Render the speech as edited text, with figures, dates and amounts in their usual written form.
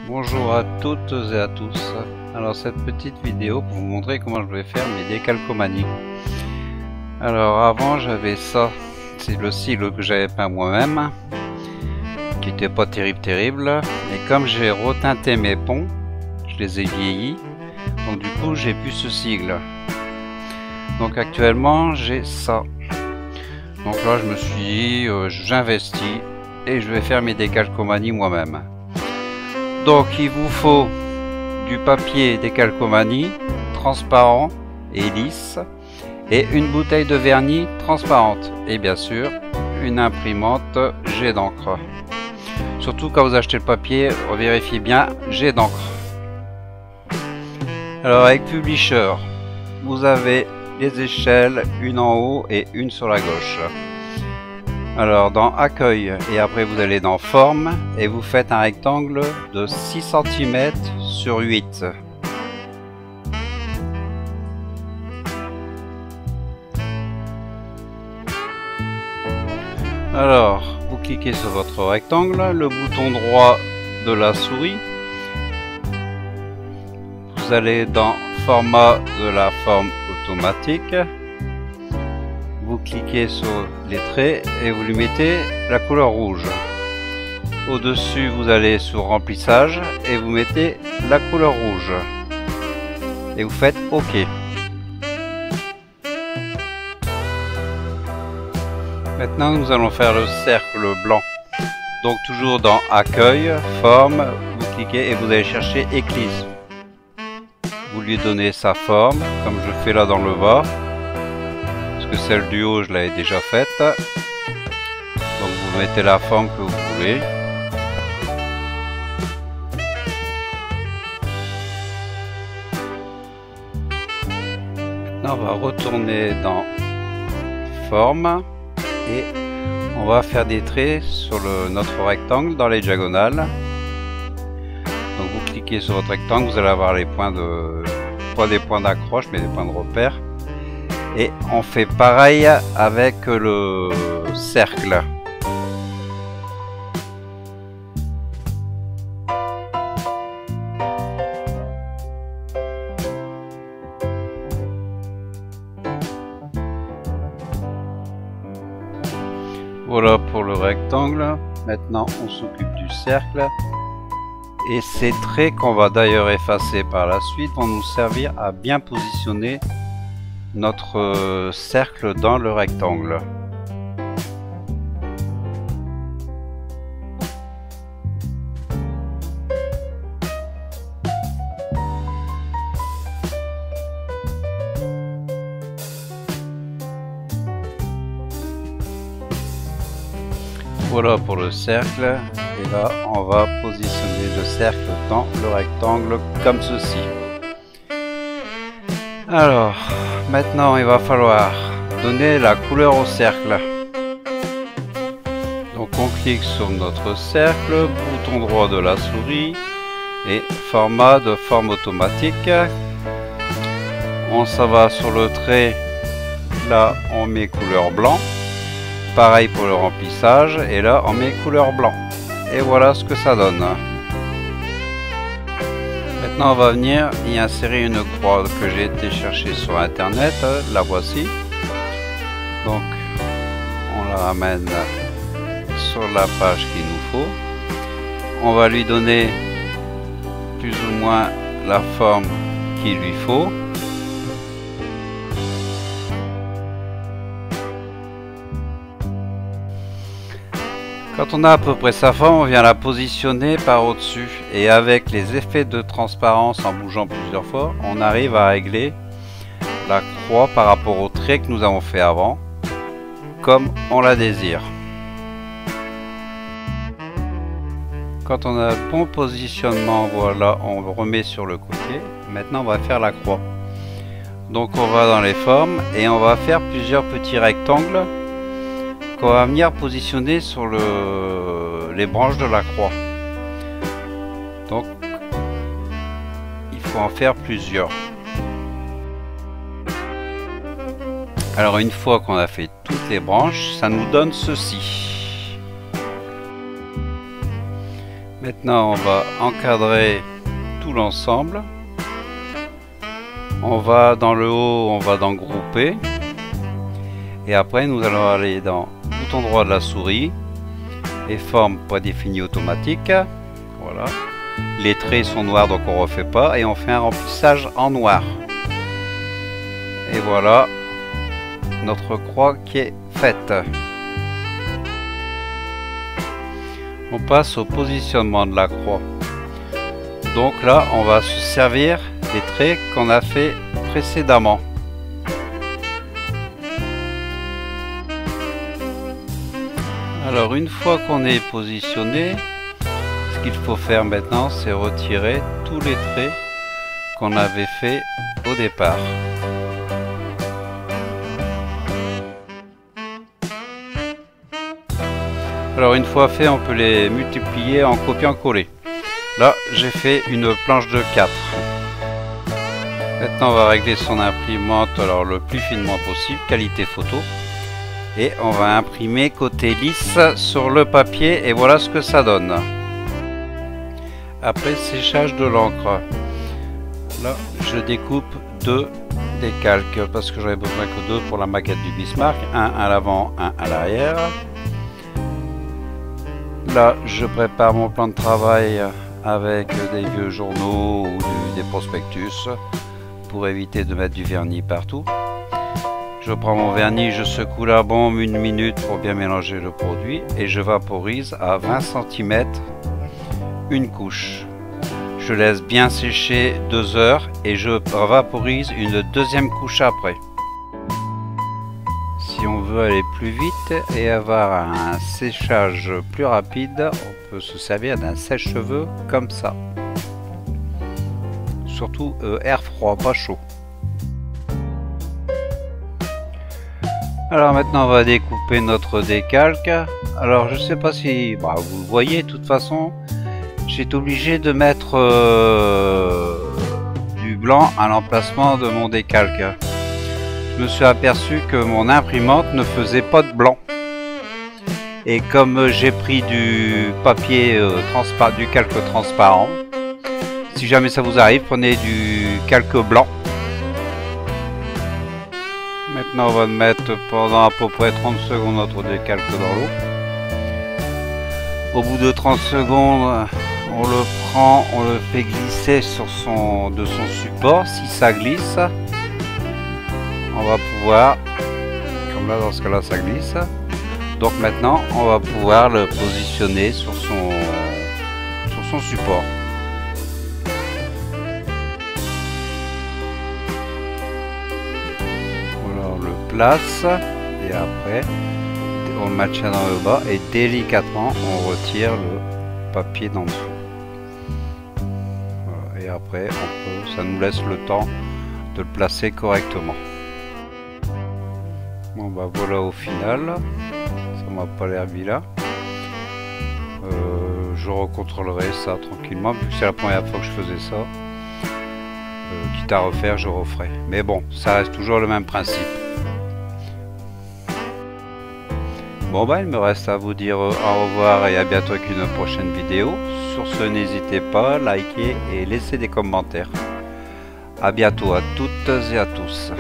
Bonjour à toutes et à tous. Alors cette petite vidéo pour vous montrer comment je vais faire mes décalcomanies. Alors avant j'avais ça, c'est le sigle que j'avais peint moi-même, qui était pas terrible. Et comme j'ai reteinté mes ponts, je les ai vieillis, donc du coup j'ai plus ce sigle. Donc actuellement j'ai ça. Donc là je me suis dit j'investis et je vais faire mes décalcomanies moi-même. Donc il vous faut du papier décalcomanie transparent et lisse et une bouteille de vernis transparente et bien sûr une imprimante jet d'encre. Surtout quand vous achetez le papier, vérifiez bien jet d'encre. Alors avec Publisher, vous avez les échelles, une en haut et une sur la gauche. Alors dans accueil et après vous allez dans forme et vous faites un rectangle de 6 cm sur 8. Alors vous cliquez sur votre rectangle, le bouton droit de la souris, vous allez dans format de la forme automatique. Vous cliquez sur les traits et vous lui mettez la couleur rouge. Au-dessus, vous allez sur remplissage et vous mettez la couleur rouge. Et vous faites OK. Maintenant, nous allons faire le cercle blanc. Donc toujours dans accueil, forme, vous cliquez et vous allez chercher éclisse. Vous lui donnez sa forme, comme je fais là dans le bas. Que celle du haut je l'avais déjà faite, donc vous mettez la forme que vous voulez. Maintenant on va retourner dans forme et on va faire des traits sur notre rectangle dans les diagonales. Donc vous cliquez sur votre rectangle, vous allez avoir les points pas des points d'accroche mais des points de repère. Et on fait pareil avec le cercle. Voilà pour le rectangle. Maintenant on s'occupe du cercle. Et ces traits qu'on va d'ailleurs effacer par la suite vont nous servir à bien positionner notre cercle dans le rectangle. Voilà pour le cercle et là on va positionner le cercle dans le rectangle comme ceci. Alors maintenant il va falloir donner la couleur au cercle. Donc on clique sur notre cercle, bouton droit de la souris et format de forme automatique. On s'en va sur le trait, là on met couleur blanc. Pareil pour le remplissage et là on met couleur blanc. Et voilà ce que ça donne. Maintenant on va venir y insérer une croix que j'ai été chercher sur internet, la voici. Donc on la ramène sur la page qu'il nous faut. On va lui donner plus ou moins la forme qu'il lui faut. Quand on a à peu près sa forme, on vient la positionner par au-dessus et avec les effets de transparence en bougeant plusieurs fois, on arrive à régler la croix par rapport au trait que nous avons fait avant, comme on la désire. Quand on a un bon positionnement, voilà, on remet sur le côté. Maintenant, on va faire la croix. Donc on va dans les formes et on va faire plusieurs petits rectangles qu'on va venir positionner sur les branches de la croix. Donc il faut en faire plusieurs. Alors une fois qu'on a fait toutes les branches, ça nous donne ceci. Maintenant on va encadrer tout l'ensemble. On va dans le haut, on va dans grouper. Et après nous allons aller dans bouton droit de la souris et forme prédéfinie automatique. Voilà. Les traits sont noirs donc on refait pas et on fait un remplissage en noir. Et voilà notre croix qui est faite. On passe au positionnement de la croix. Donc là on va se servir des traits qu'on a fait précédemment. Alors une fois qu'on est positionné, ce qu'il faut faire maintenant c'est retirer tous les traits qu'on avait fait au départ. Alors une fois fait, on peut les multiplier en copiant-coller. Là j'ai fait une planche de 4. Maintenant on va régler son imprimante alors le plus finement possible, qualité photo. Et on va imprimer côté lisse sur le papier et voilà ce que ça donne. Après séchage de l'encre, là je découpe 2 décalques parce que j'avais besoin que 2 pour la maquette du Bismarck, un à l'avant, un à l'arrière. Là je prépare mon plan de travail avec des vieux journaux ou des prospectus pour éviter de mettre du vernis partout. Je prends mon vernis, je secoue la bombe 1 minute pour bien mélanger le produit et je vaporise à 20 cm une couche. Je laisse bien sécher 2 heures et je vaporise une deuxième couche après. Si on veut aller plus vite et avoir un séchage plus rapide, on peut se servir d'un sèche-cheveux comme ça. Surtout air froid, pas chaud. Alors maintenant on va découper notre décalque. Alors je sais pas si vous le voyez, de toute façon j'ai été obligé de mettre du blanc à l'emplacement de mon décalque. Je me suis aperçu que mon imprimante ne faisait pas de blanc. Et comme j'ai pris du papier du calque transparent, si jamais ça vous arrive, prenez du calque blanc. Maintenant on va mettre pendant à peu près 30 secondes notre décalque dans l'eau. Au bout de 30 secondes, on le prend, on le fait glisser sur son support. Si ça glisse, on va pouvoir, comme là dans ce cas là ça glisse, donc maintenant on va pouvoir le positionner sur son support. Voilà, on le place et après on le maintient dans le bas et délicatement on retire le papier d'en dessous. Voilà, et après ça nous laisse le temps de le placer correctement. Bon bah voilà au final, ça m'a pas l'air vilain. Je recontrôlerai ça tranquillement vu que c'est la première fois que je faisais ça. Quitte à refaire, je referai. Mais bon, ça reste toujours le même principe. Bon bah il me reste à vous dire au revoir et à bientôt avec une prochaine vidéo. Sur ce, n'hésitez pas à liker et laisser des commentaires. À bientôt à toutes et à tous.